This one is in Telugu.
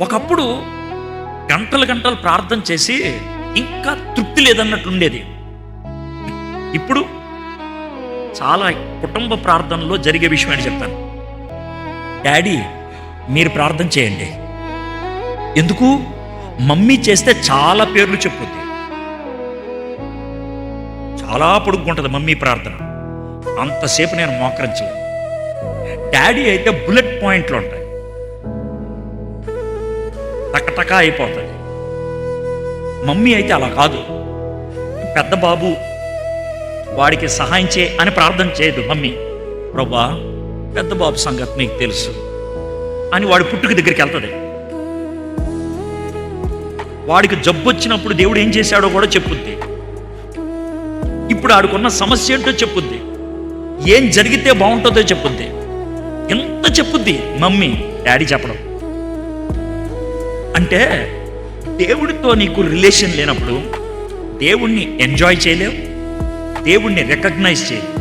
ఒకప్పుడు గంటలు గంటలు ప్రార్థన చేసి ఇంకా తృప్తి లేదన్నట్టు ఉండేది. ఇప్పుడు చాలా కుటుంబ ప్రార్థనలో జరిగే విషయం అని చెప్తాను. డాడీ మీరు ప్రార్థన చేయండి. ఎందుకు? మమ్మీ చేస్తే చాలా పేర్లు చెప్పుద్ది, చాలా పొడుగుంటుంది మమ్మీ ప్రార్థన, అంతసేపు నేను మోకరించలేదు. డాడీ అయితే బుల్లెట్ పాయింట్లు ఉంటాయి, టకటకా అయిపోతుంది. మమ్మీ అయితే అలా కాదు. పెద్ద బాబు వాడికి సహాయం చే అని ప్రార్థన చేయదు మమ్మీ. ప్రభా పెద్ద బాబు సంగతి నీకు తెలుసు అని వాడి పుట్టుక దగ్గరికి వెళ్తుంది. వాడికి జబ్బు వచ్చినప్పుడు దేవుడు ఏం చేశాడో కూడా చెప్పుద్ది. ఇప్పుడు ఆడుకున్న సమస్య ఏంటో చెప్పుద్ది, ఏం జరిగితే బాగుంటుందో చెప్పుద్ది. ఎంత చెప్పుద్ది మమ్మీ, డాడీ చెప్పడం. అంటే దేవుడితో నీకు రిలేషన్ లేనప్పుడు దేవుణ్ణి ఎంజాయ్ చేయలేవు, దేవుణ్ణి రికగ్నైజ్ చేయలేవు.